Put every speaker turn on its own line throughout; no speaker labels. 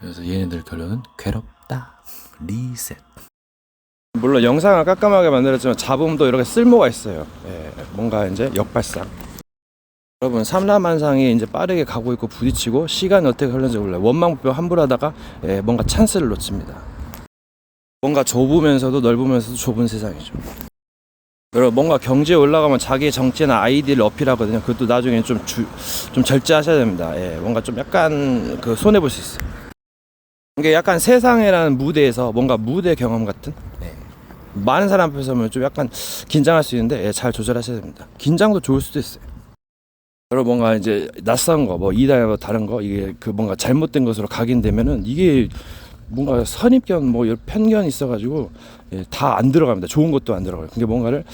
그래서 얘네들 결론은 괴롭다. 리셋.
물론 영상을 깜깜하게 만들었지만 잡음도 이렇게 쓸모가 있어요. 예, 뭔가 이제 역발상. 여러분 삼라만상이 이제 빠르게 가고 있고 부딪히고 시간이 어떻게 흘렀는지 몰라요. 원망불평 함부로 하다가 뭔가 찬스를 놓칩니다. 뭔가 좁으면서도 넓으면서도 좁은 세상이죠. 여러분 뭔가 경지에 올라가면 자기의 정체나 아이디를 어필하거든요. 그것도 나중에 좀 절제하셔야 됩니다. 뭔가 좀 약간 그 손해 볼 수 있어요. 이게 약간 세상이라는 무대에서 뭔가 무대 경험 같은 많은 사람 앞에 서면 좀 약간 긴장할 수 있는데 잘 조절하셔야 됩니다. 긴장도 좋을 수도 있어요. 여러분 뭔가 이제 낯선 거, 뭐 이다야 다른 거 이게 그 뭔가 잘못된 것으로 각인되면은 이게 뭔가 선입견 뭐 편견이 있어가지고 다 안 들어갑니다. 좋은 것도 안 들어가요. 그게 뭔가를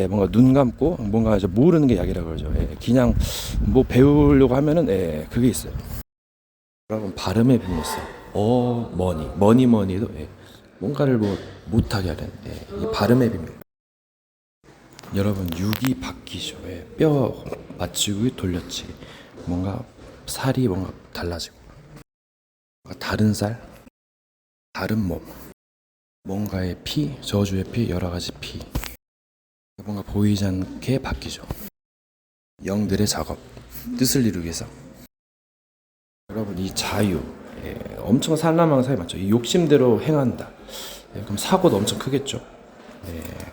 뭔가 눈 감고 뭔가 이제 모르는 게 약이라고 그러죠. 그냥 뭐 배우려고 하면은 그게 있어요. 여러분 발음의 비밀 있어요. 머니도 뭔가를 뭐 못하게 하는 이 발음의 비밀. 여러분 육이 바뀌죠. 뼈 맞추기 돌려치기. 뭔가 살이 뭔가 달라지고 다른 살, 다른 몸, 뭔가의 피, 저주의 피, 여러 가지 피. 뭔가 보이지 않게 바뀌죠. 영들의 작업, 뜻을 이루기 위해서. 여러분 이 자유, 엄청 산란망사에 맞죠. 이 욕심대로 행한다. 그럼 사고도 엄청 크겠죠.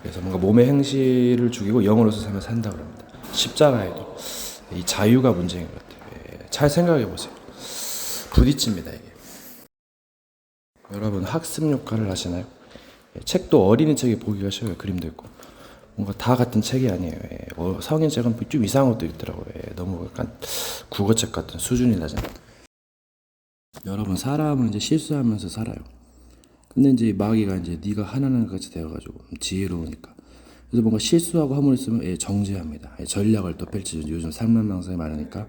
그래서 뭔가 몸의 행실을 죽이고 영으로서 삶을 산다 그럽니다. 십자가에도 이 자유가 문제인 것 같아요. 잘 생각해 보세요. 부딪힙니다 이게. 여러분 학습 효과를 아시나요? 책도 어린이 책이 보기가 쉬워요. 그림도 있고 뭔가 다 같은 책이 아니에요. 성인 책은 좀 이상한 것도 있더라고요. 너무 약간 국어책 같은 수준이 낮아요. 여러분 사람은 이제 실수하면서 살아요. 근데 이제 마귀가 이제 네가 하나님 같이 되어가지고 지혜로우니까 그래서 뭔가 실수하고 허물 있으면 정죄합니다. 전략을 또 펼치죠. 요즘 상만망상이 많으니까.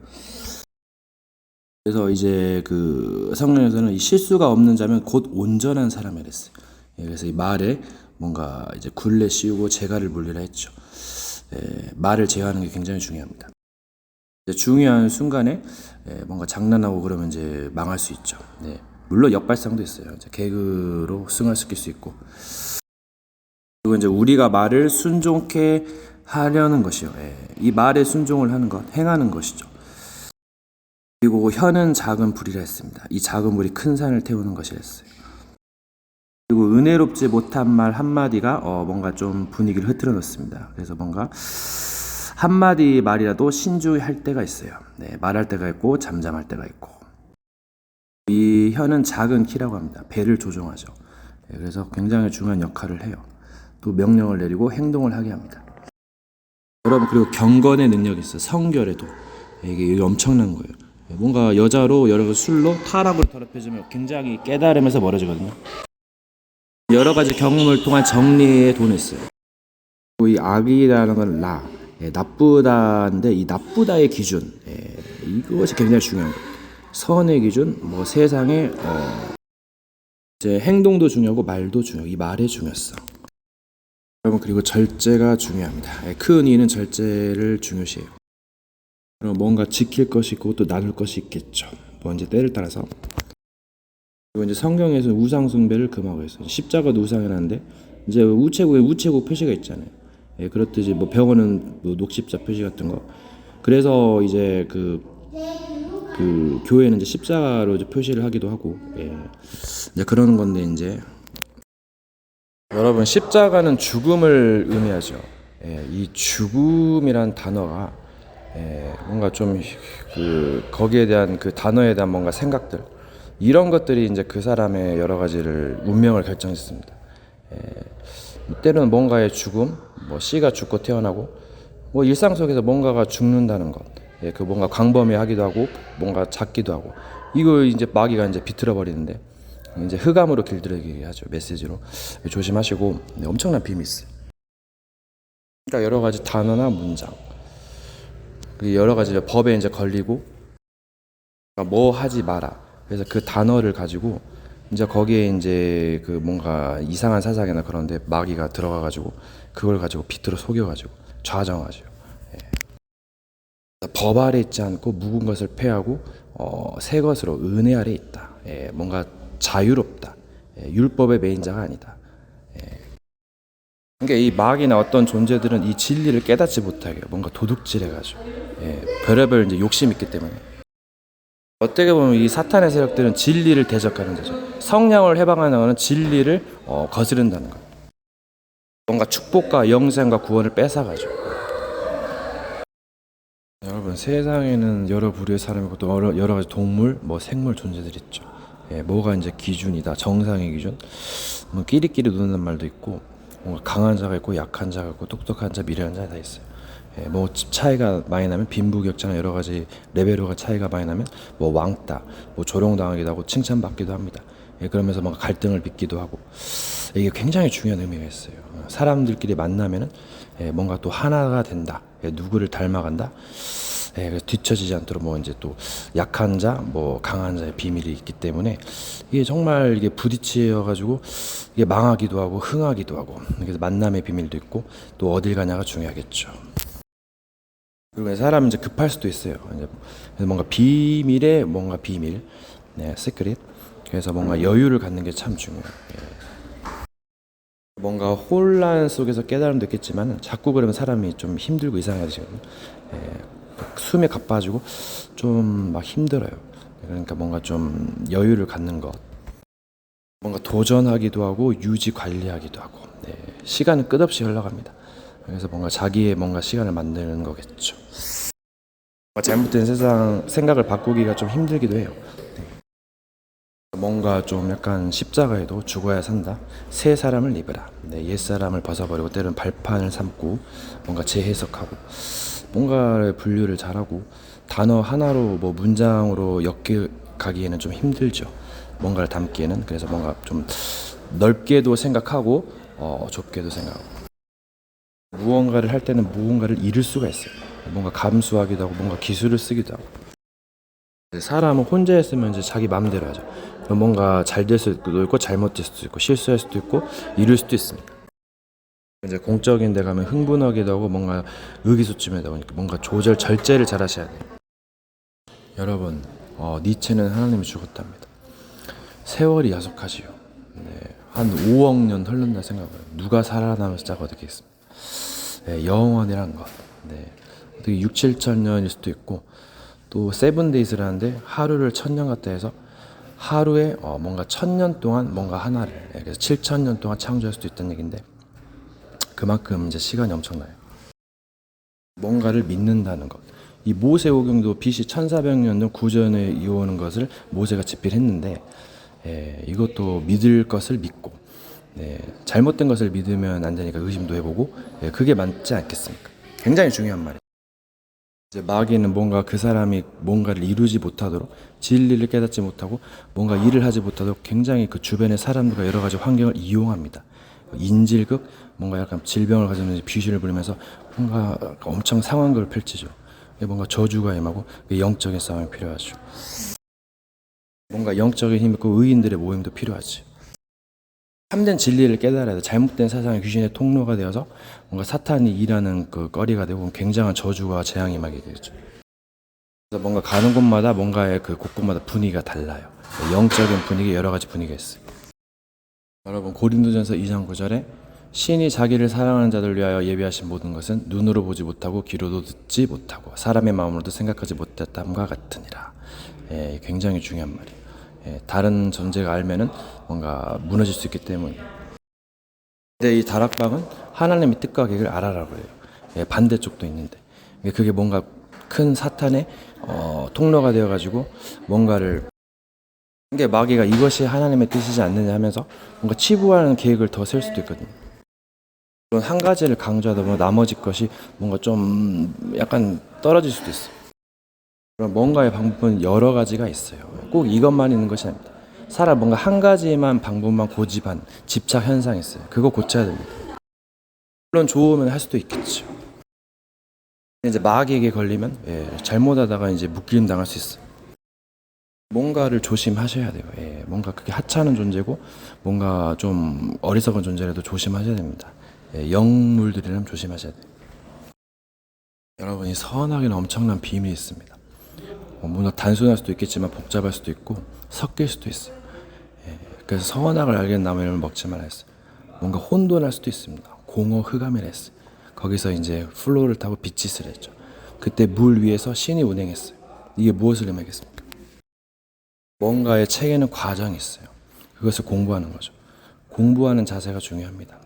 그래서 이제 그 성경에서는 이 실수가 없는 자면 곧 온전한 사람이라 했어요. 그래서 이 말에 뭔가 이제 굴레 씌우고 재갈을 물리라 했죠. 말을 제어하는 게 굉장히 중요합니다. 중요한 순간에 뭔가 장난하고 그러면 이제 망할 수 있죠. 물론 역발상도 있어요. 이제 개그로 승화시킬 수 있고. 그리고 이제 우리가 말을 순종케 하려는 것이요. 이 말에 순종을 하는 것, 행하는 것이죠. 그리고 혀는 작은 불이라 했습니다. 이 작은 불이 큰 산을 태우는 것이라 했어요. 그리고 은혜롭지 못한 말 한마디가 뭔가 좀 분위기를 흐트러 놓습니다. 그래서 뭔가 한마디 말이라도 신중할 때가 있어요. 말할 때가 있고 잠잠할 때가 있고. 이 혀는 작은 키라고 합니다. 배를 조종하죠. 그래서 굉장히 중요한 역할을 해요. 또 명령을 내리고 행동을 하게 합니다. 여러분 그리고 경건의 능력이 있어요. 성결에도 이게 엄청난 거예요. 뭔가 여자로 여러 가지 술로 타락으로 더럽혀지면 굉장히 깨달음에서 멀어지거든요. 여러 가지 경험을 통한 정리에 돈을 써요. 이 악이라는 건 나쁘다인데 이 나쁘다의 기준 이것이 굉장히 중요한 거예요. 선의 기준, 뭐 세상의 이제 행동도 중요하고 말도 중요하고 이 말의 중요성. 여러분 그리고 절제가 중요합니다. 큰 이는 절제를 중요시해요. 그럼 뭔가 지킬 것이 있고 또 나눌 것이 있겠죠. 뭐 이제 때를 따라서. 그리고 이제 성경에서 우상 숭배를 금하고 있어요. 십자가도 우상이라는데 이제 우체국에 우체국 표시가 있잖아요. 그렇듯이 뭐 병원은 뭐 녹십자 표시 같은 거. 그래서 이제 그 교회는 이제 십자가로 이제 표시를 하기도 하고, 이제 그러는 건데 이제 여러분 십자가는 죽음을 의미하죠. 이 죽음이란 단어가 뭔가 좀 거기에 대한 그 단어에 대한 뭔가 생각들 이런 것들이 이제 그 사람의 여러 가지를 운명을 결정했습니다. 때로는 뭔가의 죽음, 뭐 씨가 죽고 태어나고, 뭐 일상 속에서 뭔가가 죽는다는 것, 그 뭔가 광범위하기도 하고, 뭔가 작기도 하고, 이걸 이제 마귀가 이제 비틀어 버리는데, 이제 흑암으로 길들이게 하죠. 메시지로 조심하시고, 엄청난 비밀이 있어요. 그러니까 여러 가지 단어나 문장, 여러 가지 법에 이제 걸리고, 뭐 하지 마라. 그래서 그 단어를 가지고 이제 거기에 이제 그 뭔가 이상한 사상이나 그런데 마귀가 들어가가지고 그걸 가지고 비틀어 속여가지고 좌정하죠. 법 아래 있지 않고 묵은 것을 패하고 새 것으로 은혜 아래 있다. 뭔가 자유롭다. 율법의 매인자가 아니다. 그러니까 이 마귀나 어떤 존재들은 이 진리를 깨닫지 못하게 뭔가 도둑질해가지고 별의별 이제 욕심이 있기 때문에 어떻게 보면 이 사탄의 세력들은 진리를 대적하는 거죠. 성령을 해방하는 것은 진리를 거스른다는 것. 뭔가 축복과 영생과 구원을 뺏어가지고. 여러분 세상에는 여러 부류의 사람이고 또 여러 가지 동물, 뭐 생물 존재들이 있죠. 뭐가 이제 기준이다, 정상의 기준. 뭐 끼리끼리 노는 말도 있고, 뭔가 강한 자가 있고 약한 자가 있고 똑똑한 자, 미련한 자 다 있어요. 뭐 차이가 많이 나면 빈부격차나 여러 가지 레벨로가 차이가 많이 나면 뭐 왕따, 뭐 조롱당하기도 하고 칭찬받기도 합니다. 그러면서 뭔가 갈등을 빚기도 하고 이게 굉장히 중요한 의미가 있어요. 사람들끼리 만나면은 뭔가 또 하나가 된다. 누구를 닮아간다. 그래서 뒤처지지 않도록 뭐 이제 또 약한 자, 뭐 강한 자의 비밀이 있기 때문에 이게 정말 이게 부딪혀가지고 이게 망하기도 하고 흥하기도 하고 그래서 만남의 비밀도 있고 또 어딜 가냐가 중요하겠죠. 그리고 사람은 이제 급할 수도 있어요. 이제 뭔가 비밀에 뭔가 비밀, 시크릿. 그래서 뭔가 여유를 갖는 게 참 중요해요. 뭔가 혼란 속에서 깨달음도 있겠지만 자꾸 그러면 사람이 좀 힘들고 이상해지거든요. 숨이 가빠지고 좀 막 힘들어요. 그러니까 뭔가 좀 여유를 갖는 것, 뭔가 도전하기도 하고 유지 관리하기도 하고 시간은 끝없이 흘러갑니다. 그래서 뭔가 자기의 뭔가 시간을 만드는 거겠죠. 잘못된 세상 생각을 바꾸기가 좀 힘들기도 해요. 뭔가 좀 약간 십자가에도 죽어야 산다. 새 사람을 입으라. 옛 사람을 벗어버리고 때로는 발판을 삼고 뭔가 재해석하고 뭔가 분류를 잘하고 단어 하나로 뭐 문장으로 엮여가기에는 좀 힘들죠. 뭔가를 담기에는. 그래서 뭔가 좀 넓게도 생각하고 좁게도 생각하고 무언가를 할 때는 무언가를 잃을 수가 있어요. 뭔가 감수하기도 하고 뭔가 기술을 쓰기도 하고. 사람은 혼자 있으면 이제 자기 마음대로 하죠. 뭔가 잘 될 수도 있고 잘못될 수도 있고 실수할 수도 있고 이룰 수도 있습니다. 이제 공적인 데 가면 흥분하기도 하고 뭔가 의기소침하다 보니까 뭔가 조절 절제를 잘 하셔야 돼요. 여러분 니체는 하나님이 죽었답니다. 세월이 야속하지요. 한 5억 년 흘른다 생각해요. 누가 살아남아서 자가 되겠습니까? 영원이란 것. 어떻게 6, 7천 년일 수도 있고 또 세븐데이즈라는데 하루를 1000년 같다 해서 하루에 뭔가 1000년 동안 뭔가 하나를 그래서 7000년 동안 창조할 수도 있다는 얘기인데 그만큼 이제 시간이 엄청나요. 뭔가를 믿는다는 것. 이 모세오경도 BC 1400년 구전에 이어오는 것을 모세가 집필했는데 이것도 믿을 것을 믿고 잘못된 것을 믿으면 안 되니까 의심도 해보고 그게 맞지 않겠습니까? 굉장히 중요한 말이에요. 이제 마귀는 뭔가 그 사람이 뭔가를 이루지 못하도록 진리를 깨닫지 못하고 뭔가 일을 하지 못하도록 굉장히 그 주변의 사람들과 여러 가지 환경을 이용합니다. 인질극, 뭔가 약간 질병을 가지면서 귀신을 부리면서 뭔가 엄청 상황극을 펼치죠. 뭔가 저주가 임하고 영적인 싸움이 필요하죠. 뭔가 영적인 힘이 있고 의인들의 모임도 필요하지. 참된 진리를 깨달아야 돼. 잘못된 사상의 귀신의 통로가 되어서 뭔가 사탄이 일하는 그 거리가 되고 굉장한 저주와 재앙이 임하게 되죠. 그래서 뭔가 가는 곳마다 뭔가의 그 곳곳마다 분위기가 달라요. 영적인 분위기, 여러 가지 분위기가 있어요. 여러분 고린도전서 2장 9절에 신이 자기를 사랑하는 자들 위하여 예비하신 모든 것은 눈으로 보지 못하고 귀로도 듣지 못하고 사람의 마음으로도 생각하지 못했담과 같으니라. 굉장히 중요한 말이에요. 다른 존재가 알면은 뭔가 무너질 수 있기 때문에. 근데 이 다락방은 하나님의 뜻과 계획을 알아라고 해요. 반대쪽도 있는데 그게 뭔가 큰 사탄의 통로가 되어가지고 뭔가를 이게 마귀가 이것이 하나님의 뜻이지 않느냐 하면서 뭔가 치부하는 계획을 더 세울 수도 있거든요. 물론 한 가지를 강조하다 보면 나머지 것이 뭔가 좀 약간 떨어질 수도 있어요. 그럼 뭔가의 방법은 여러 가지가 있어요. 꼭 이것만 있는 것이 아닙니다. 사람 뭔가 한 가지만 방법만 고집한 집착 현상이 있어요. 그거 고쳐야 됩니다. 물론 좋으면 할 수도 있겠죠. 이제 마귀에게 걸리면 잘못하다가 이제 묶임 당할 수 있어요. 뭔가를 조심하셔야 돼요. 뭔가 그게 하찮은 존재고 뭔가 좀 어리석은 존재라도 조심하셔야 됩니다. 영물들이라면 조심하셔야 돼요. 여러분이 선악에는 엄청난 비밀이 있습니다. 물론 단순할 수도 있겠지만 복잡할 수도 있고 섞일 수도 있어요. 그래서 서원학을 알겠나무를 먹지 말라 했어요. 뭔가 혼돈할 수도 있습니다. 공허 흑암이라 했어요. 거기서 이제 플로우를 타고 빛짓을 했죠. 그때 물 위에서 신이 운행했어요. 이게 무엇을 의미하겠습니까? 뭔가의 책에는 과정이 있어요. 그것을 공부하는 거죠. 공부하는 자세가 중요합니다.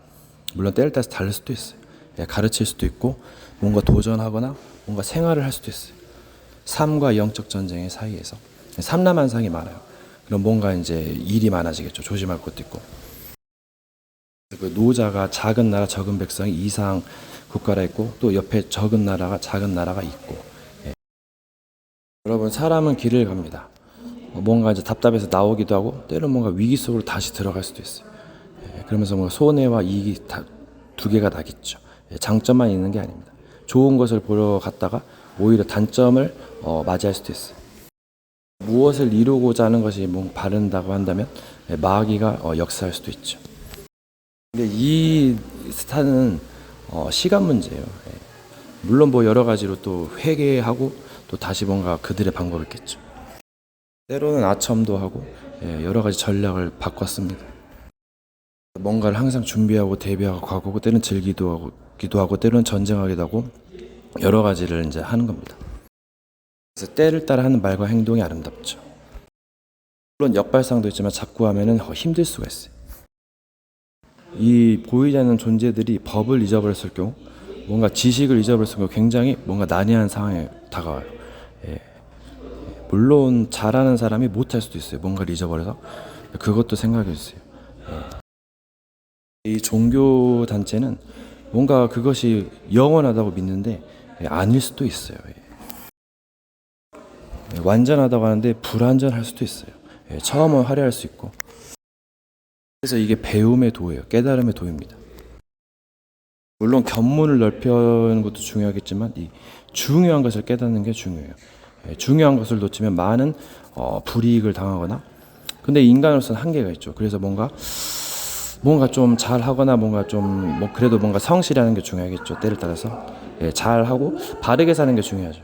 물론 때를 따라서 다를 수도 있어요. 가르칠 수도 있고 뭔가 도전하거나 뭔가 생활을 할 수도 있어요. 삶과 영적 전쟁의 사이에서 삼라만상이 많아요. 그럼 뭔가 이제 일이 많아지겠죠. 조심할 것도 있고. 그 노자가 작은 나라 적은 백성이 이상 국가라 있고 또 옆에 적은 나라가 작은 나라가 있고. 여러분 사람은 길을 갑니다. 뭔가 이제 답답해서 나오기도 하고 때로는 뭔가 위기 속으로 다시 들어갈 수도 있어요. 그러면서 뭔가 손해와 이익이 두 개가 나겠죠. 장점만 있는 게 아닙니다. 좋은 것을 보러 갔다가 오히려 단점을 맞이할 수도 있어요. 무엇을 이루고자 하는 것이 바른다고 한다면 마귀가 역사할 수도 있죠. 근데 이 스타는 시간 문제예요. 물론 뭐 여러 가지로 또 회개하고 또 다시 뭔가 그들의 방법이 있겠죠. 때로는 아첨도 하고 여러 가지 전략을 바꿨습니다. 뭔가를 항상 준비하고 대비하고 가고 때로는 즐기기도 하고 때로는 전쟁하기도 하고 여러 가지를 이제 하는 겁니다. 그래서 때를 따라 하는 말과 행동이 아름답죠. 물론 역발상도 있지만 자꾸 하면은 힘들 수가 있어요. 이 보이지 않는 존재들이 법을 잊어버렸을 경우, 뭔가 지식을 잊어버렸을 경우 굉장히 뭔가 난해한 상황에 다가와요. 물론 잘하는 사람이 못할 수도 있어요. 뭔가를 잊어버려서 그것도 생각해 주세요. 이 종교 단체는 뭔가 그것이 영원하다고 믿는데 아닐 수도 있어요. 완전하다고 하는데 불완전할 수도 있어요. 처음은 화려할 수 있고. 그래서 이게 배움의 도예요. 깨달음의 도입니다. 물론 견문을 넓히는 것도 중요하겠지만 이 중요한 것을 깨닫는 게 중요해요. 중요한 것을 놓치면 많은 불이익을 당하거나, 근데 인간으로서는 한계가 있죠. 그래서 뭔가 좀 잘하거나 뭔가 좀 그래도 뭔가 성실하는 게 중요하겠죠. 때를 따라서 잘하고 바르게 사는 게 중요하죠.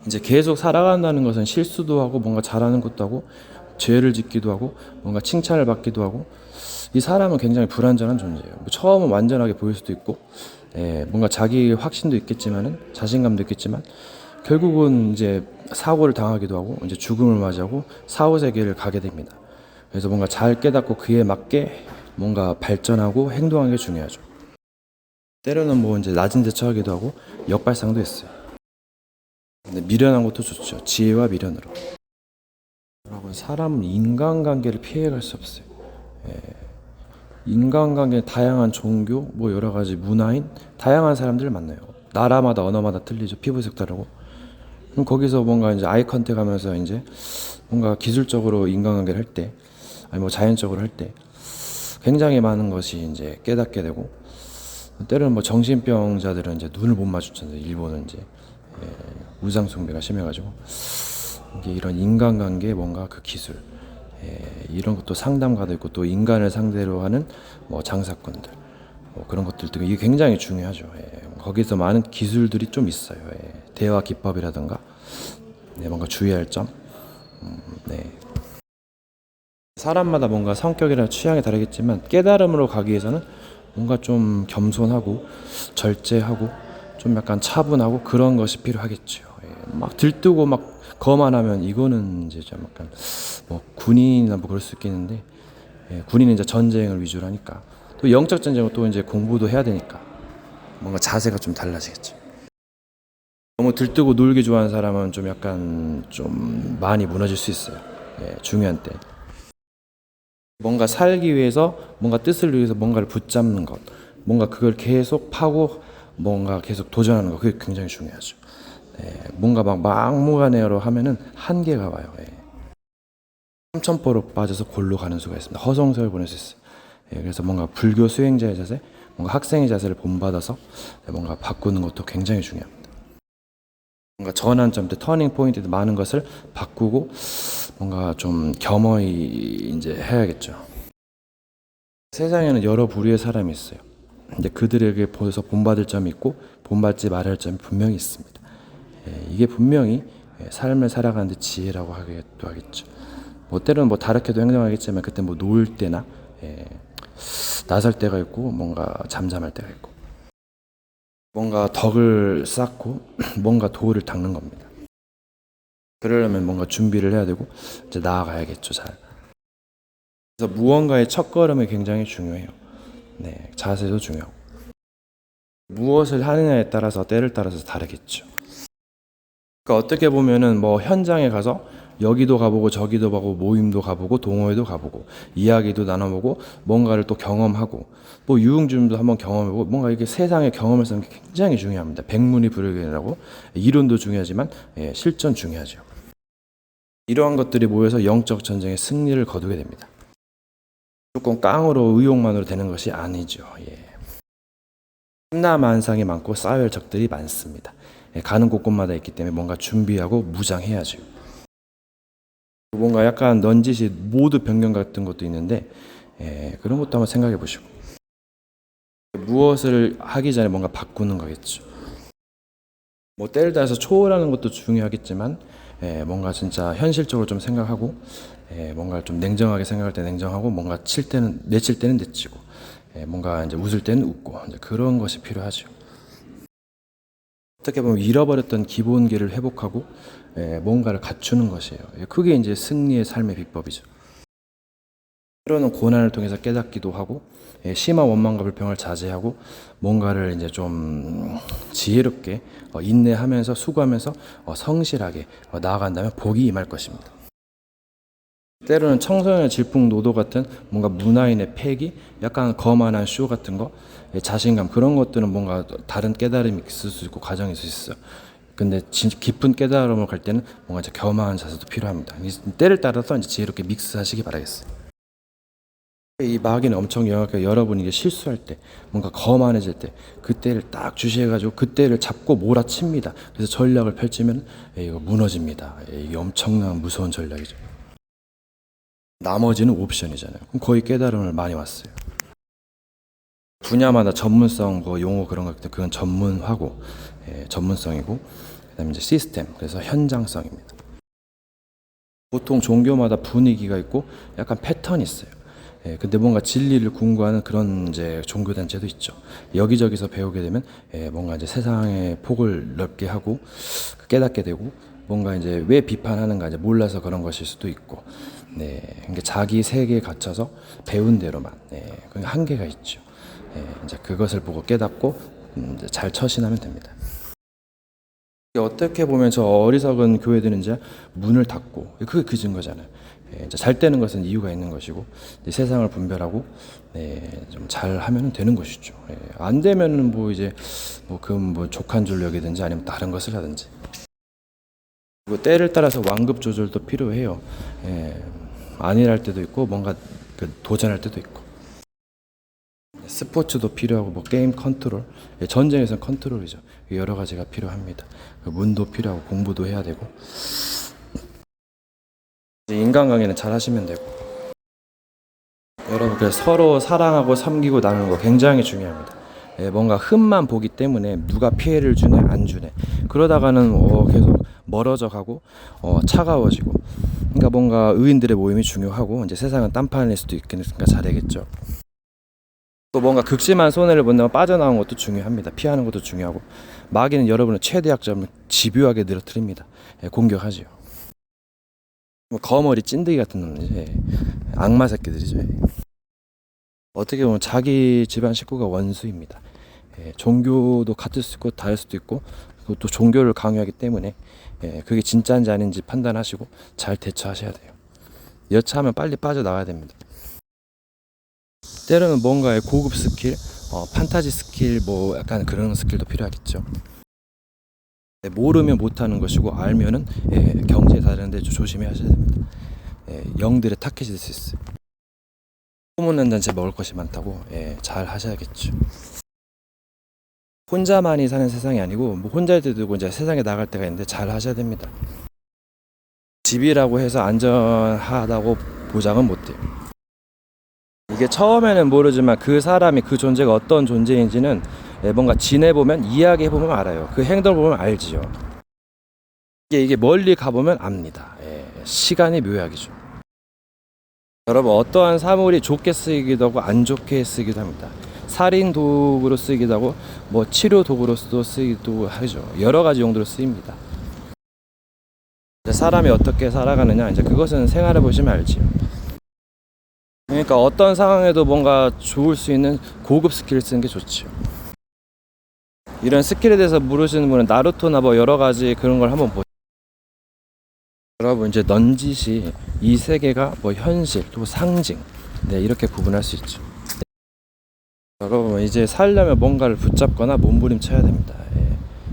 이제 계속 살아간다는 것은 실수도 하고 뭔가 잘하는 것도 하고 죄를 짓기도 하고 뭔가 칭찬을 받기도 하고, 이 사람은 굉장히 불완전한 존재예요. 처음은 완전하게 보일 수도 있고 뭔가 자기 확신도 있겠지만은 자신감도 있겠지만 결국은 이제 사고를 당하기도 하고 이제 죽음을 맞이하고 사후 세계를 가게 됩니다. 그래서 뭔가 잘 깨닫고 그에 맞게 뭔가 발전하고 행동하는 게 중요하죠. 때로는 뭐 이제 낮은 데 처하기도 하고 역발상도 있어요. 근데 미련한 것도 좋죠. 지혜와 미련으로. 여러분 사람은 인간관계를 피해갈 수 없어요. 인간관계 다양한 종교 뭐 여러 가지 문화인 다양한 사람들을 만나요. 나라마다 언어마다 틀리죠. 피부색 다르고. 그럼 거기서 뭔가 이제 아이 컨택 하면서 이제 뭔가 기술적으로 인간관계를 할 때, 아니 뭐 자연적으로 할 때 굉장히 많은 것이 이제 깨닫게 되고, 때로는 뭐 정신병자들은 이제 눈을 못 마주치는데 일본은 이제 우상 숭배가 심해가지고 이게 이런 인간관계 뭔가 그 기술 이런 것도 상담가도 있고 또 인간을 상대로 하는 뭐 장사꾼들 뭐 그런 것들도 이게 굉장히 중요하죠. 거기서 많은 기술들이 좀 있어요. 대화 기법이라든가 뭔가 주의할 점. 사람마다 뭔가 성격이나 취향이 다르겠지만 깨달음으로 가기 위해서는 뭔가 좀 겸손하고 절제하고 좀 약간 차분하고 그런 것이 필요하겠죠. 막 들뜨고 막 거만하면 이거는 이제 좀 약간 뭐 군인이나 뭐 그럴 수 있겠는데, 군인은 이제 전쟁을 위주로 하니까 또 영적 전쟁은 또 이제 공부도 해야 되니까 뭔가 자세가 좀 달라지겠죠. 너무 들뜨고 놀기 좋아하는 사람은 좀 약간 좀 많이 무너질 수 있어요. 중요한 때. 뭔가 살기 위해서 뭔가 뜻을 위해서 뭔가를 붙잡는 것, 뭔가 그걸 계속 파고 뭔가 계속 도전하는 것, 그게 굉장히 중요하죠. 뭔가 막 막무가내로 하면은 한계가 와요. 삼천포로 빠져서 골로 가는 수가 있습니다. 허송세월 보낼 수 있어요. 그래서 뭔가 불교 수행자의 자세, 뭔가 학생의 자세를 본받아서 뭔가 바꾸는 것도 굉장히 중요합니다. 뭔가 전환점 때 터닝 포인트 많은 것을 바꾸고 뭔가 좀 겸허히 이제 해야겠죠. 세상에는 여러 부류의 사람이 있어요. 근데 그들에게 보여서 본받을 점이 있고 본받지 말아야 할 점이 분명히 있습니다. 이게 분명히 삶을 살아가는데 지혜라고 하기도 하겠죠. 뭐 때로는 뭐 다르게도 행동하겠지만 그때 뭐 놓을 때나 나설 때가 있고 뭔가 잠잠할 때가 있고 뭔가 덕을 쌓고 뭔가 도를 닦는 겁니다. 그러려면 뭔가 준비를 해야 되고 이제 나아가야겠죠. 잘. 그래서 무언가의 첫걸음이 굉장히 중요해요. 자세도 중요하고 무엇을 하느냐에 따라서 때를 따라서 다르겠죠. 그러니까 어떻게 보면은 뭐 현장에 가서 여기도 가보고 저기도 가보고 모임도 가보고 동호회도 가보고 이야기도 나눠보고 뭔가를 또 경험하고 뭐 유흥주점도 한번 경험해보고 뭔가 이렇게 세상의 경험을 쌓는 게 굉장히 중요합니다. 백문이 불여일견이라고 이론도 중요하지만 실전 중요하죠. 이러한 것들이 모여서 영적 전쟁의 승리를 거두게 됩니다. 조금 깡으로 의욕만으로 되는 것이 아니죠. 탐나만상이 많고 쌓여야 할 적들이 많습니다. 가는 곳곳마다 있기 때문에 뭔가 준비하고 무장해야죠. 뭔가 약간 넌지시 모드 변경 같은 것도 있는데 그런 것도 한번 생각해 보시고 무엇을 하기 전에 뭔가 바꾸는 거겠죠. 뭐 때를 따라서 초월하는 것도 중요하겠지만 뭔가 진짜 현실적으로 좀 생각하고 뭔가 좀 냉정하게 생각할 때 냉정하고 뭔가 칠 때는 내칠 때는 내치고 뭔가 이제 웃을 때는 웃고 이제 그런 것이 필요하죠. 어떻게 보면 잃어버렸던 기본기를 회복하고 뭔가를 갖추는 것이에요. 그게 이제 승리의 삶의 비법이죠. 때로는 고난을 통해서 깨닫기도 하고 심한 원망과 불평을 자제하고 뭔가를 이제 좀 지혜롭게 인내하면서 수고하면서 성실하게 나아간다면 복이 임할 것입니다. 때로는 청소년의 질풍노도 같은 뭔가 문화인의 패기, 약간 거만한 쇼 같은 거, 자신감 그런 것들은 뭔가 다른 깨달음이 있을 수 있고 과정이 있을 수 있어요. 근데 깊은 깨달음을 갈 때는 뭔가 이제 겸허한 자세도 필요합니다. 때를 따라서 이제 지혜롭게 믹스하시기 바라겠어요. 이 마귀는 엄청 영악하게 여러분이 이게 실수할 때 뭔가 거만해질 때 그때를 딱 주시해가지고 그때를 잡고 몰아칩니다. 그래서 전략을 펼치면 이거 무너집니다. 이게 엄청난 무서운 전략이죠. 나머지는 옵션이잖아요. 그럼 거의 깨달음을 많이 왔어요. 분야마다 전문성 뭐 용어 그런 것 같은 그건 전문화고 전문성이고 그다음에 이제 시스템 그래서 현장성입니다. 보통 종교마다 분위기가 있고 약간 패턴이 있어요. 근데 뭔가 진리를 궁구하는 그런 이제 종교 단체도 있죠. 여기저기서 배우게 되면 뭔가 이제 세상의 폭을 넓게 하고 깨닫게 되고 뭔가 이제 왜 비판하는가 이제 몰라서 그런 것일 수도 있고 그러니까 자기 세계에 갇혀서 배운 대로만 그 한계가 있죠. 이제 그것을 보고 깨닫고 이제 잘 처신하면 됩니다. 어떻게 보면 저 어리석은 교회들은 이제 문을 닫고 그게 그 증거잖아요. 이제 잘 되는 것은 이유가 있는 것이고 세상을 분별하고 좀 잘 하면 되는 것이죠. 안 되면은 뭐 이제 뭐 족한 줄 여기든지 아니면 다른 것을 하든지. 그리고 때를 따라서 완급 조절도 필요해요. 안일할 때도 있고 뭔가 도전할 때도 있고. 스포츠도 필요하고 뭐 게임 컨트롤, 전쟁에서는 컨트롤이죠. 여러 가지가 필요합니다. 문도 필요하고 공부도 해야 되고. 인간관계는 잘 하시면 되고. 여러분 그래서 서로 사랑하고 섬기고 나누는 거 굉장히 중요합니다. 뭔가 흠만 보기 때문에 누가 피해를 주네 안 주네 그러다가는 계속 멀어져 가고 차가워지고 그러니까 뭔가 의인들의 모임이 중요하고 이제 세상은 딴판일 수도 있으니까 잘해야겠죠. 또 뭔가 극심한 손해를 본다면 빠져나오는 것도 중요합니다. 피하는 것도 중요하고 마귀는 여러분의 최대 약점을 집요하게 늘어뜨립니다. 공격하지요. 거머리 찐득이 같은 놈이지 악마 새끼들이죠. 어떻게 보면 자기 집안 식구가 원수입니다. 종교도 같을 수 있고 다를 수도 있고 또 종교를 강요하기 때문에 그게 진짜인지 아닌지 판단하시고 잘 대처하셔야 돼요. 여차하면 빨리 빠져나와야 됩니다. 때로는 뭔가의 고급 스킬, 판타지 스킬 뭐 약간 그런 스킬도 필요하겠죠. 모르면 못하는 것이고 알면은 경지에 다르는데 좀 조심하셔야 됩니다. 영들의 타켓이 될 수 있어요. 소문난 잔치에 먹을 것이 많다고 잘 하셔야겠죠. 혼자만이 사는 세상이 아니고 뭐 혼자 들고 이제 세상에 나갈 때가 있는데 잘 하셔야 됩니다. 집이라고 해서 안전하다고 보장은 못 돼요. 이게 처음에는 모르지만 그 사람이 그 존재가 어떤 존재인지는 뭔가 지내보면 이야기해보면 알아요. 그 행동을 보면 알지요. 이게 멀리 가보면 압니다. 시간이 묘약이죠. 여러분, 어떠한 사물이 좋게 쓰이기도 하고 안 좋게 쓰이기도 합니다. 살인 도구로 쓰이기도 하고 뭐 치료 도구로도 쓰이기도 하죠. 여러 가지 용도로 쓰입니다. 사람이 어떻게 살아가느냐, 이제 그것은 생활해 보시면 알지요. 그러니까 어떤 상황에도 뭔가 좋을 수 있는 고급 스킬을 쓰는 게 좋지요. 이런 스킬에 대해서 모르시는 분은 나루토나 뭐 여러 가지 그런 걸 한번 보세요. 여러분, 이제 넌지시 이 세계가 뭐 현실 또 상징, 이렇게 구분할 수 있죠. 여러분, 이제 살려면 뭔가를 붙잡거나 몸부림쳐야 됩니다.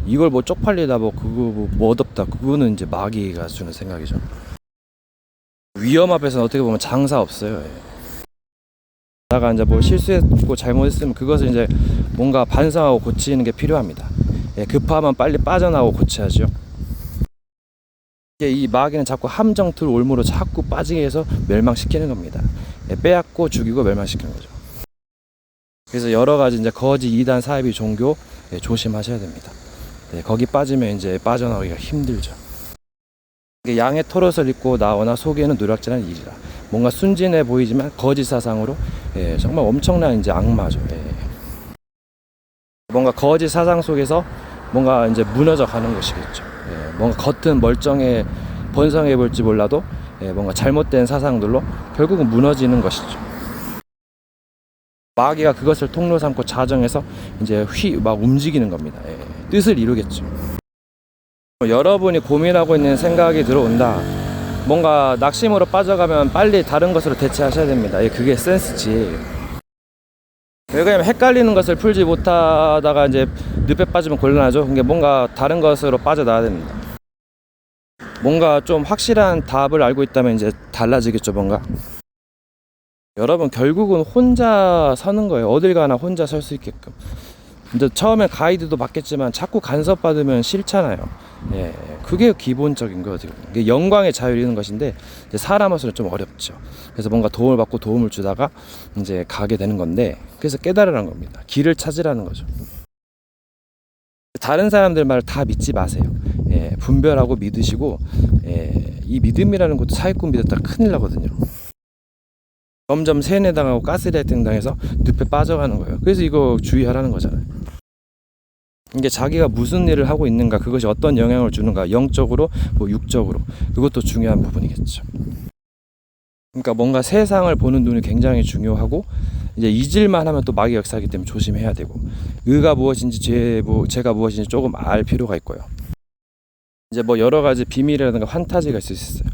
이걸 뭐 쪽팔리다 뭐 그거 뭐 얻었다, 그거는 이제 마귀가 주는 생각이죠. 위험 앞에서는 어떻게 보면 장사 없어요. 다가 이제 뭐 실수했고 잘못했으면 그것을 이제 뭔가 반성하고 고치는 게 필요합니다. 급하면 빨리 빠져나오고 고쳐야죠. 이 마귀는 자꾸 함정틀 올무로 자꾸 빠지게 해서 멸망시키는 겁니다. 빼앗고 죽이고 멸망시키는 거죠. 그래서 여러 가지 이제 거짓 이단 사이비 종교 조심하셔야 됩니다. 거기 빠지면 이제 빠져나오기가 힘들죠. 양의 털옷을 입고 나오나 속에는 노략질한 일이라. 뭔가 순진해 보이지만 거짓 사상으로 정말 엄청난 이제 악마죠. 뭔가 거짓 사상 속에서 뭔가 이제 무너져 가는 것이겠죠. 뭔가 겉은 멀쩡해 번성해 볼지 몰라도 뭔가 잘못된 사상들로 결국은 무너지는 것이죠. 마귀가 그것을 통로 삼고 자정해서 이제 막 움직이는 겁니다. 뜻을 이루겠죠. 여러분이 고민하고 있는 생각이 들어온다. 뭔가 낙심으로 빠져가면 빨리 다른 것으로 대체하셔야 됩니다. 그게 센스지. 왜냐면 헷갈리는 것을 풀지 못하다가 이제 늪에 빠지면 곤란하죠. 그러니까 뭔가 다른 것으로 빠져나와야 됩니다. 뭔가 좀 확실한 답을 알고 있다면 이제 달라지겠죠, 뭔가. 여러분, 결국은 혼자 서는 거예요. 어딜 가나 혼자 설 수 있게끔. 근데 처음에 가이드도 받겠지만 자꾸 간섭받으면 싫잖아요. 그게 기본적인 거죠. 영광의 자유를 것인데 사람으로서는 좀 어렵죠. 그래서 뭔가 도움을 받고 도움을 주다가 이제 가게 되는 건데, 그래서 깨달으라는 겁니다. 길을 찾으라는 거죠. 다른 사람들 말 다 믿지 마세요. 분별하고 믿으시고, 이 믿음이라는 것도 사기꾼 믿었다 큰일 나거든요. 점점 세뇌당하고 가스라이팅 당해서 늪에 빠져가는 거예요. 그래서 이거 주의하라는 거잖아요. 이게 자기가 무슨 일을 하고 있는가, 그것이 어떤 영향을 주는가, 영적으로 뭐 육적으로, 그것도 중요한 부분이겠죠. 그러니까 뭔가 세상을 보는 눈이 굉장히 중요하고, 이제 잊을만 하면 또 마귀 역사이기 때문에 조심해야 되고, 의가 무엇인지 죄가 무엇인지 조금 알 필요가 있고요. 이제 뭐 여러 가지 비밀이라든가 판타지가 있을 수 있어요.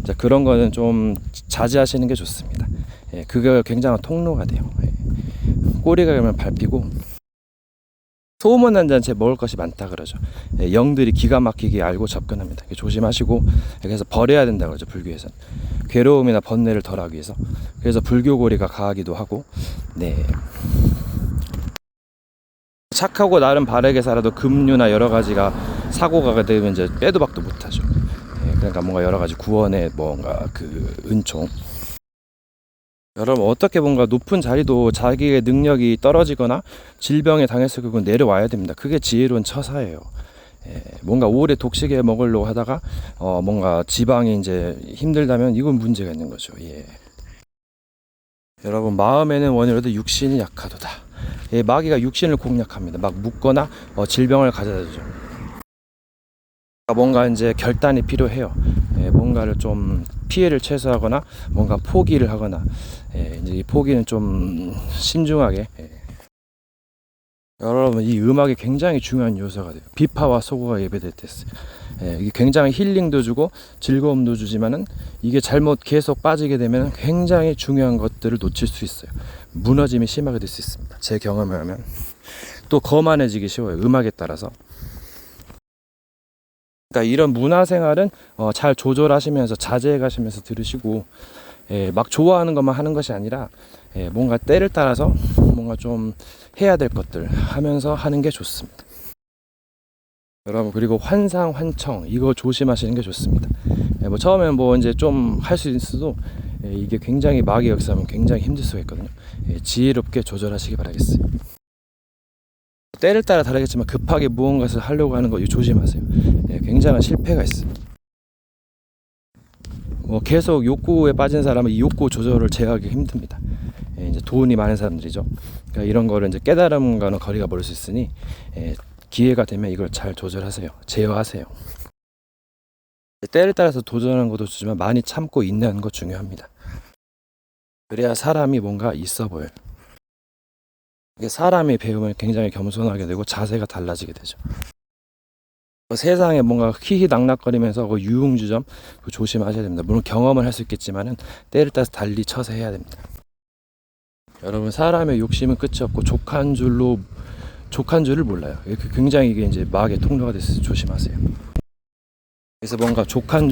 자, 그런 거는 좀 자제하시는 게 좋습니다. 그거 굉장한 통로가 돼요. 꼬리가 가면 밟히고, 소문난 잔치에 먹을 것이 많다 그러죠. 영들이 기가 막히게 알고 접근합니다. 조심하시고, 그래서 버려야 된다 그러죠, 불교에서는. 괴로움이나 번뇌를 덜하기 위해서. 그래서 불교고리가 가하기도 하고, 착하고 나름 바르게 살아도 급류나 여러 가지가 사고가 되면 이제 빼도 박도 못하죠. 그러니까 뭔가 여러 가지 구원의 뭔가 그 은총. 여러분, 어떻게 뭔가 높은 자리도 자기의 능력이 떨어지거나 질병에 당해서 그건 내려와야 됩니다. 그게 지혜로운 처사예요. 뭔가 오래 독식에 먹으려고 하다가 뭔가 지방이 이제 힘들다면 이건 문제가 있는 거죠. 여러분, 마음에는 원이라도 육신이 약하도다. 마귀가 육신을 공략합니다. 막 묶거나 질병을 가져다 주죠. 뭔가 이제 결단이 필요해요. 뭔가를 좀 피해를 최소화하거나 뭔가 포기를 하거나, 이제 이 포기는 좀 신중하게. 여러분, 이 음악이 굉장히 중요한 요소가 돼요. 비파와 소고가 예배될 때 이게 굉장히 힐링도 주고 즐거움도 주지만은, 이게 잘못 계속 빠지게 되면 굉장히 중요한 것들을 놓칠 수 있어요. 무너짐이 심하게 될 수 있습니다. 제 경험에 하면 또 거만해지기 쉬워요, 음악에 따라서. 그러니까 이런 문화생활은 잘 조절하시면서 자제해 가시면서 들으시고, 막 좋아하는 것만 하는 것이 아니라 뭔가 때를 따라서 뭔가 좀 해야 될 것들 하면서 하는 게 좋습니다. 여러분, 그리고 환상, 환청 이거 조심하시는 게 좋습니다. 뭐 처음엔 뭐 이제 좀 할 수 있어도 이게 굉장히 마귀 역사하면 굉장히 힘들 수가 있거든요. 지혜롭게 조절하시기 바라겠어요. 때를 따라 다르겠지만 급하게 무언가를 하려고 하는 거 조심하세요. 예, 굉장한 실패가 있어요. 계속 욕구에 빠진 사람은 이 욕구 조절을 제어하기 힘듭니다. 예, 이제 돈이 많은 사람들이죠. 그러니까 이런 거를 이제 깨달음과는 거리가 멀을 수 있으니 기회가 되면 이걸 잘 조절하세요. 제어하세요. 때를 따라서 도전하는 것도 좋지만 많이 참고 인내하는 거 중요합니다. 그래야 사람이 뭔가 있어 보여요. 사람이 배우면 굉장히 겸손하게 되고 자세가 달라지게 되죠. 세상에 뭔가 희희낙낙거리면서 그 유흥주점 조심하셔야 됩니다. 물론 경험을 할 수 있겠지만은 때를 따라서 달리 쳐서 해야 됩니다. 여러분, 사람의 욕심은 끝이 없고 족한 줄을 몰라요. 굉장히 이게 이제 마귀의 통로가 됐어요. 조심하세요. 그래서 뭔가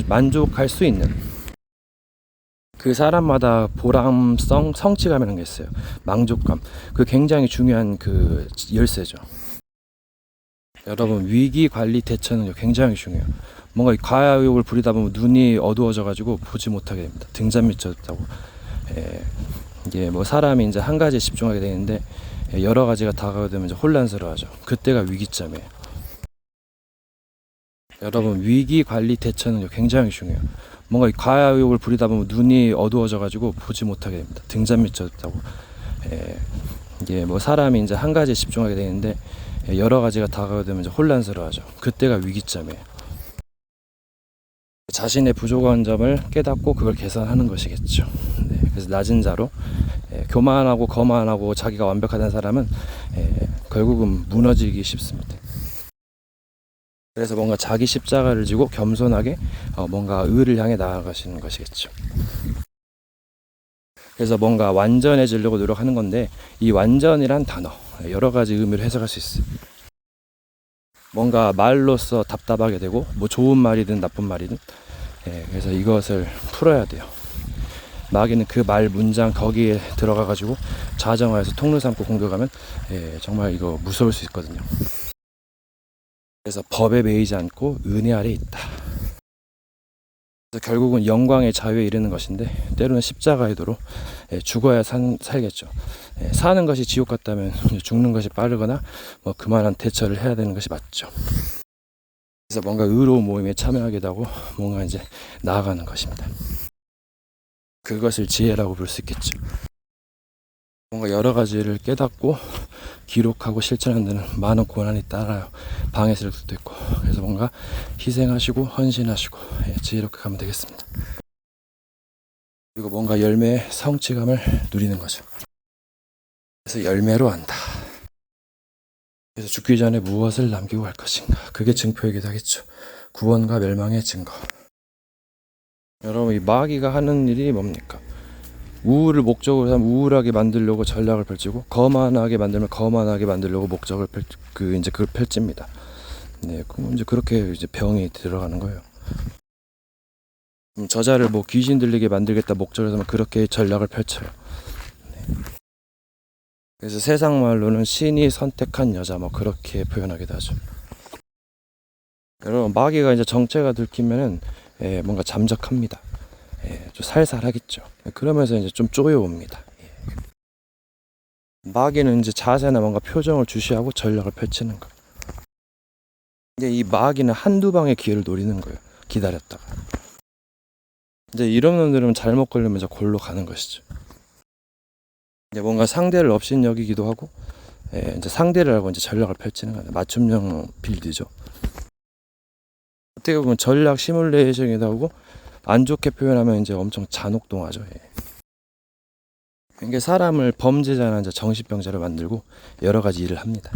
만족할 수 있는 그 사람마다 보람성, 성취감이라는 게 있어요. 만족감. 그 굉장히 중요한 그 열쇠죠. 여러분, 위기 관리 대처는 굉장히 중요해요. 뭔가 과욕을 부리다 보면 눈이 어두워져 가지고 보지 못하게 됩니다. 등잔 밑졌다고. 이게 뭐 사람이 이제 한 가지에 집중하게 되는데 여러 가지가 다가오면 이제 혼란스러워하죠. 그때가 위기점이에요. 여러분, 위기 관리 대처는 굉장히 중요해요. 뭔가 과욕을 부리다 보면 눈이 어두워져 가지고 보지 못하게 됩니다. 등잔 밑졌다고. 이게 뭐 사람이 이제 한 가지에 집중하게 되는데 여러 가지가 다가오면 이제 혼란스러워하죠. 그때가 위기점이에요. 자신의 부족한 점을 깨닫고 그걸 개선하는 것이겠죠. 그래서 낮은 자로 교만하고 거만하고 자기가 완벽하다는 사람은 결국은 무너지기 쉽습니다. 그래서 뭔가 자기 십자가를 지고 겸손하게 뭔가 의를 향해 나아가시는 것이겠죠. 그래서 뭔가 완전해지려고 노력하는 건데 이 완전이란 단어 여러 가지 의미로 해석할 수 있어요. 뭔가 말로써 답답하게 되고 뭐 좋은 말이든 나쁜 말이든 그래서 이것을 풀어야 돼요. 마귀는 그 말 문장 거기에 들어가 가지고 자정하여서 통로 삼고 공격하면 정말 이거 무서울 수 있거든요. 그래서 법에 매이지 않고 은혜 아래 있다. 그래서 결국은 영광의 자유에 이르는 것인데 때로는 십자가의 도로 죽어야 살겠죠. 사는 것이 지옥 같다면 죽는 것이 빠르거나 뭐 그만한 대처를 해야 되는 것이 맞죠. 그래서 뭔가 의로운 모임에 참여하기도 하고 뭔가 이제 나아가는 것입니다. 그것을 지혜라고 볼 수 있겠죠. 뭔가 여러 가지를 깨닫고 기록하고 실천하는 데는 많은 고난이 따라요. 방해스러울 수도 있고. 그래서 뭔가 희생하시고 헌신하시고 지혜롭게 가면 되겠습니다. 그리고 뭔가 열매의 성취감을 누리는 거죠. 그래서 열매로 한다. 그래서 죽기 전에 무엇을 남기고 갈 것인가. 그게 증표이기도 하겠죠. 구원과 멸망의 증거. 여러분, 이 마귀가 하는 일이 뭡니까? 우울을 목적으로 하면 우울하게 만들려고 전략을 펼치고 거만하게 만들면 거만하게 만들려고 목적을 그걸 펼칩니다. 그럼 이제 그렇게 이제 병이 들어가는 거예요. 저자를 뭐 귀신 들리게 만들겠다 목적으로 하면 그렇게 전략을 펼쳐요. 그래서 세상 말로는 신이 선택한 여자 뭐 그렇게 표현하기도 하죠. 여러분, 마귀가 이제 정체가 들키면은 뭔가 잠적합니다. 좀 살살하겠죠. 그러면서 이제 좀 쪼여옵니다. 마귀는 이제 자세나 뭔가 표정을 주시하고 전략을 펼치는 거예요. 이제 이 마귀는 한두 방의 기회를 노리는 거예요. 기다렸다가. 이제 이런 놈들은 잘못 걸리면 이제 골로 가는 것이죠. 이제 뭔가 상대를 업신여기기도 하고, 이제 상대를 알고 이제 전략을 펼치는 거예요. 맞춤형 빌드죠. 어떻게 보면 전략 시뮬레이션이기도 하고, 안 좋게 표현하면 이제 엄청 잔혹동하죠. 이게 사람을 범죄자나 이제 정신병자로 만들고 여러 가지 일을 합니다.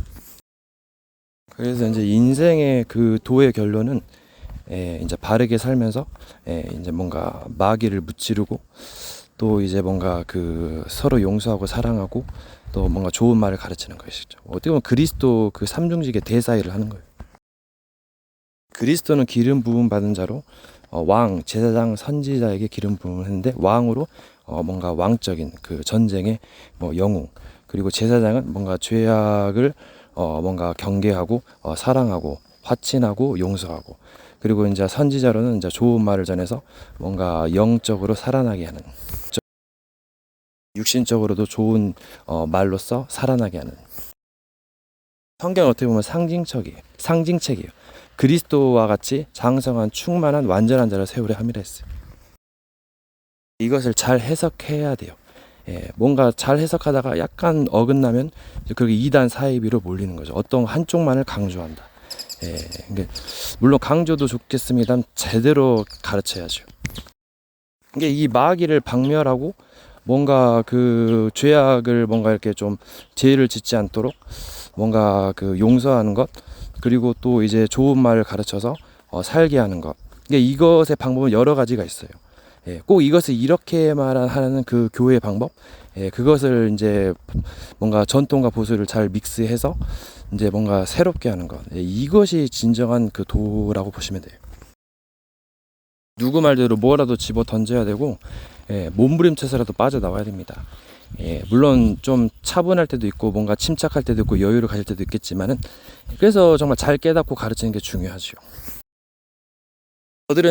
그래서 이제 인생의 그 도의 결론은 이제 바르게 살면서 이제 뭔가 마귀를 무찌르고 또 이제 뭔가 그 서로 용서하고 사랑하고 또 뭔가 좋은 말을 가르치는 것이죠. 어떻게 보면 그리스도 그 삼중직의 대사일을 하는 거예요. 그리스도는 기름 부음 받은 자로 왕, 제사장, 선지자에게 기름 부음을 했는데 왕으로 뭔가 왕적인 그 전쟁의 뭐 영웅, 그리고 제사장은 뭔가 죄악을 뭔가 경계하고 사랑하고 화친하고 용서하고, 그리고 이제 선지자로는 이제 좋은 말을 전해서 뭔가 영적으로 살아나게 하는, 육신적으로도 좋은 말로써 살아나게 하는. 성경 어떻게 보면 상징책이에요. 그리스도와 같이 장성한 충만한 완전한 자를 세우려 함이라 했어요. 이것을 잘 해석해야 돼요. 뭔가 잘 해석하다가 약간 어긋나면 그게 이단 사이비로 몰리는 거죠. 어떤 한쪽만을 강조한다. 그러니까 물론 강조도 좋겠습니다만 제대로 가르쳐야죠. 이게 이 마귀를 박멸하고 뭔가 그 죄악을 뭔가 이렇게 좀 죄를 짓지 않도록 뭔가 그 용서하는 것, 그리고 또 이제 좋은 말을 가르쳐서 살게 하는 것. 이것의 방법은 여러 가지가 있어요. 꼭 이것을 이렇게 말하는 그 교회의 방법, 그것을 이제 뭔가 전통과 보수를 잘 믹스해서 이제 뭔가 새롭게 하는 것. 이것이 진정한 그 도라고 보시면 돼요. 누구 말대로 뭐라도 집어 던져야 되고, 몸부림쳐서라도 빠져나와야 됩니다. 물론 좀 차분할 때도 있고 뭔가 침착할 때도 있고 여유를 가질 때도 있겠지만은, 그래서 정말 잘 깨닫고 가르치는 게 중요하죠.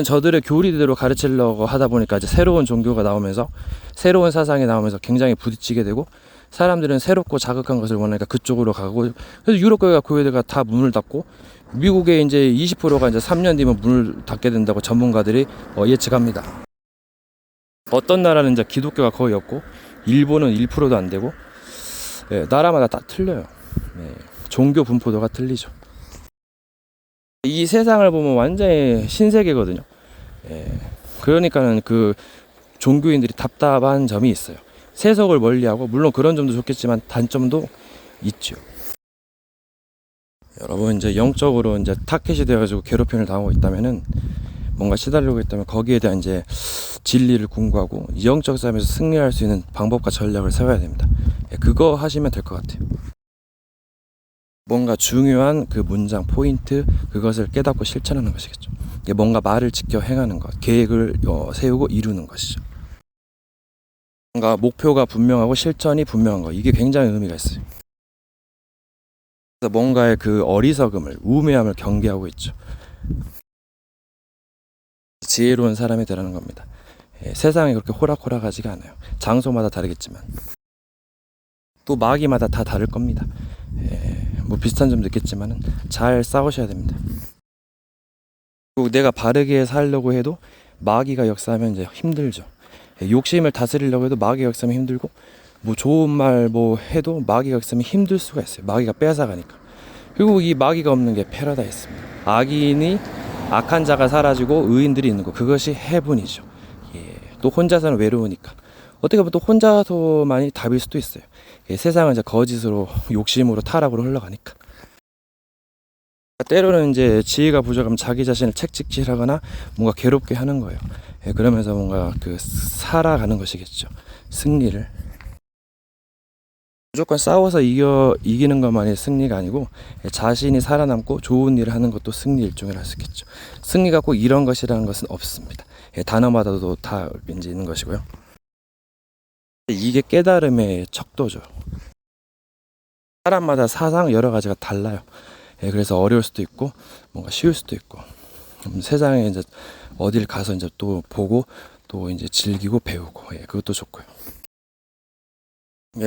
저들의 교리대로 가르치려고 하다 보니까 이제 새로운 종교가 나오면서 새로운 사상이 나오면서 굉장히 부딪히게 되고, 사람들은 새롭고 자극한 것을 원하니까 그쪽으로 가고, 그래서 유럽 교회가 다 문을 닫고 미국의 이제 20%가 이제 3년 뒤면 문을 닫게 된다고 전문가들이 예측합니다. 어떤 나라는 이제 기독교가 거의 없고 일본은 1%도 안 되고, 나라마다 다 틀려요. 종교 분포도가 틀리죠. 이 세상을 보면 완전히 신세계거든요. 그러니까는 그 종교인들이 답답한 점이 있어요. 세속을 멀리하고, 물론 그런 점도 좋겠지만 단점도 있죠. 여러분 이제 영적으로 이제 타켓이 되어가지고 괴롭힘을 당하고 있다면은, 뭔가 시달리고 있다면 거기에 대한 이제 진리를 궁구하고 영적 싸움에서 승리할 수 있는 방법과 전략을 세워야 됩니다. 그거 하시면 될 것 같아요. 뭔가 중요한 그 문장 포인트, 그것을 깨닫고 실천하는 것이겠죠. 뭔가 말을 지켜 행하는 것, 계획을 세우고 이루는 것이죠. 뭔가 목표가 분명하고 실천이 분명한 것, 이게 굉장히 의미가 있어요. 그래서 뭔가의 그 어리석음을, 우매함을 경계하고 있죠. 지혜로운 사람이 되라는 겁니다. 세상이 그렇게 호락호락하지가 않아요. 장소마다 다르겠지만 또 마귀마다 다 다를 겁니다. 뭐 비슷한 점도 있겠지만은 잘 싸우셔야 됩니다. 그리고 내가 바르게 살려고 해도 마귀가 역사하면 이제 힘들죠. 욕심을 다스리려고 해도 마귀가 역사하면 힘들고, 뭐 좋은 말 뭐 해도 마귀가 역사하면 힘들 수가 있어요. 마귀가 빼앗아가니까. 그리고 이 마귀가 없는 게 패러다이스입니다. 악인이, 악한 자가 사라지고 의인들이 있는 거, 그것이 해분이죠. 또 혼자서는 외로우니까 어떻게 보면 또 혼자서만이 답일 수도 있어요. 세상은 이제 거짓으로, 욕심으로, 타락으로 흘러가니까. 때로는 이제 지혜가 부족하면 자기 자신을 책찍질하거나 뭔가 괴롭게 하는 거예요. 그러면서 뭔가 그 살아가는 것이겠죠. 승리를. 무조건 싸워서 이기는 것만이 승리가 아니고, 자신이 살아남고 좋은 일을 하는 것도 승리 일종이라 할 수 있겠죠. 승리가 꼭 이런 것이라는 것은 없습니다. 단어마다도 다 이제 있는 것이고요. 이게 깨달음의 척도죠. 사람마다 사상 여러 가지가 달라요. 그래서 어려울 수도 있고 뭔가 쉬울 수도 있고, 세상에 이제 어딜 가서 이제 또 보고 또 이제 즐기고 배우고, 그것도 좋고요.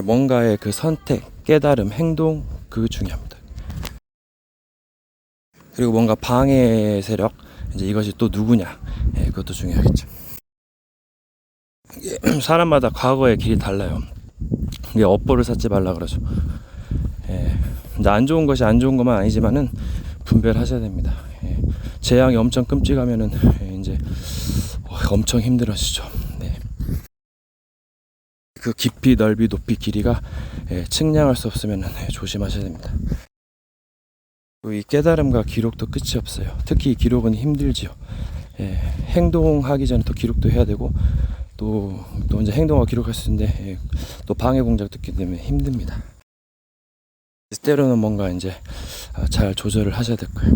뭔가의 그 선택, 깨달음, 행동, 그거 중요합니다. 그리고 뭔가 방해 세력, 이제 이것이 또 누구냐, 그것도 중요하겠죠. 사람마다 과거의 길이 달라요. 이게 업보를 쌓지 말라 그러죠. 이제 안 좋은 것이 안 좋은 것만 아니지만은 분별하셔야 됩니다. 재앙이 엄청 끔찍하면은 이제 엄청 힘들어지죠. 그 깊이, 넓이, 높이, 길이가 측량할 수 없으면 조심하셔야 됩니다. 이 깨달음과 기록도 끝이 없어요. 특히 이 기록은 힘들지요. 행동하기 전에 또 기록도 해야 되고, 또 이제 행동하고 기록할 수 있는데 또 방해 공작도 있기 때문에 힘듭니다. 때로는 뭔가 이제 잘 조절을 하셔야 될 거예요.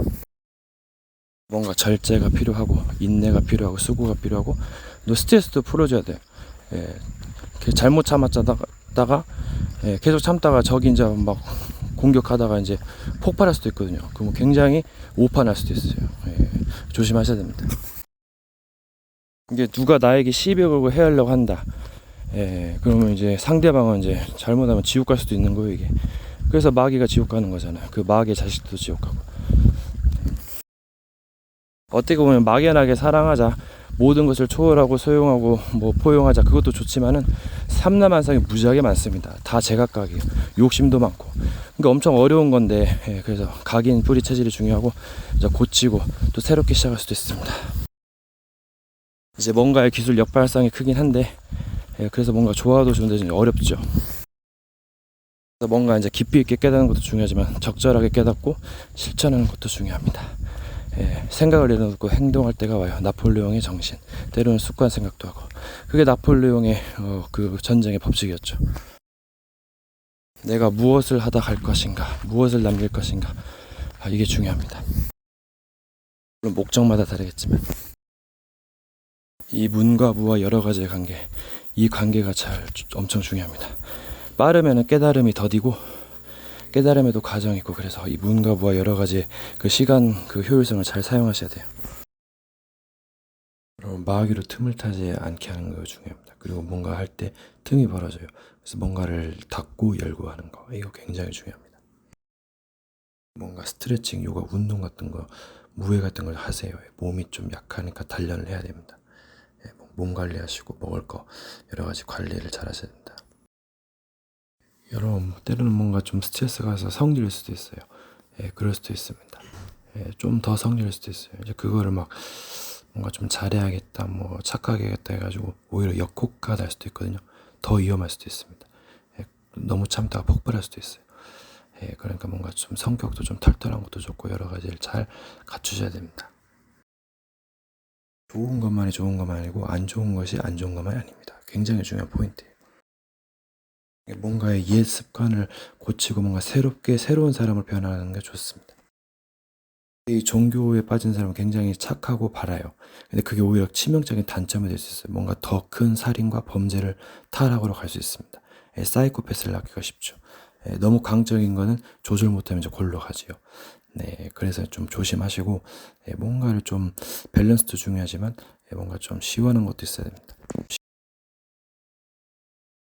뭔가 절제가 필요하고, 인내가 필요하고, 수고가 필요하고, 또 스트레스도 풀어줘야 돼요. 잘못 참았다가 계속 참다가 적이 이제 막 공격하다가 이제 폭발할 수도 있거든요. 그럼 굉장히 오판할 수도 있어요. 조심하셔야 됩니다. 이게 누가 나에게 시비 걸고 해하려고 한다. 그러면 이제 상대방은 이제 잘못하면 지옥 갈 수도 있는 거예요, 이게. 그래서 마귀가 지옥 가는 거잖아요. 그 마귀의 자식도 지옥 가고. 어떻게 보면 막연하게 사랑하자, 모든 것을 초월하고 소용하고 뭐 포용하자, 그것도 좋지만은 삼라만상이 무지하게 많습니다. 다 제각각이에요. 욕심도 많고. 그러니까 엄청 어려운 건데, 그래서 각인 뿌리 체질이 중요하고, 이제 고치고 또 새롭게 시작할 수도 있습니다. 이제 뭔가의 기술 역발상이 크긴 한데, 그래서 뭔가 좋아도 좋은데 좀 어렵죠. 그래서 뭔가 이제 깊이 있게 깨닫는 것도 중요하지만 적절하게 깨닫고 실천하는 것도 중요합니다. 생각을 내려놓고 행동할 때가 와요. 나폴레옹의 정신, 때로는 습관 생각도 하고. 그게 나폴레옹의 그 전쟁의 법칙이었죠. 내가 무엇을 하다 갈 것인가, 무엇을 남길 것인가, 이게 중요합니다. 물론 목적마다 다르겠지만 이 문과 무와 여러 가지의 관계, 이 관계가 엄청 중요합니다. 빠르면은 깨달음이 더디고, 깨달음에도 과정이 있고, 그래서 이 문과 무와 여러 가지의 그 시간, 그 효율성을 잘 사용하셔야 돼요. 그럼 마귀로 틈을 타지 않게 하는 거 중요합니다. 그리고 뭔가 할 때 틈이 벌어져요. 그래서 뭔가를 닫고 열고 하는 거, 이거 굉장히 중요합니다. 뭔가 스트레칭, 요가, 운동 같은 거, 무회 같은 걸 하세요. 몸이 좀 약하니까 단련을 해야 됩니다. 몸 관리하시고 먹을 거 여러 가지 관리를 잘 하셔야 됩니다. 여러분, 때로는 뭔가 좀 스트레스가 가서 성질일 수도 있어요. 그럴 수도 있습니다. 좀 더 성질일 수도 있어요. 이제 그거를 막 뭔가 좀 잘해야겠다, 뭐 착하게 해야겠다 해가지고 오히려 역효과가 날 수도 있거든요. 더 위험할 수도 있습니다. 너무 참다가 폭발할 수도 있어요. 그러니까 뭔가 좀 성격도 좀 털털한 것도 좋고 여러 가지를 잘 갖추셔야 됩니다. 좋은 것만이 좋은 것만 아니고 안 좋은 것이 안 좋은 것만이 아닙니다. 굉장히 중요한 포인트예요. 뭔가의 옛 습관을 고치고 뭔가 새롭게 새로운 사람을 변화하는 게 좋습니다. 이 종교에 빠진 사람은 굉장히 착하고 바라요. 근데 그게 오히려 치명적인 단점이 될 수 있어요. 뭔가 더 큰 살인과 범죄를 타락으로 갈 수 있습니다. 사이코패스를 낳기가 쉽죠. 너무 강적인 거는 조절 못하면 이제 골로 가지요. 그래서 좀 조심하시고, 뭔가를 좀 밸런스도 중요하지만 뭔가 좀 시원한 것도 있어야 됩니다.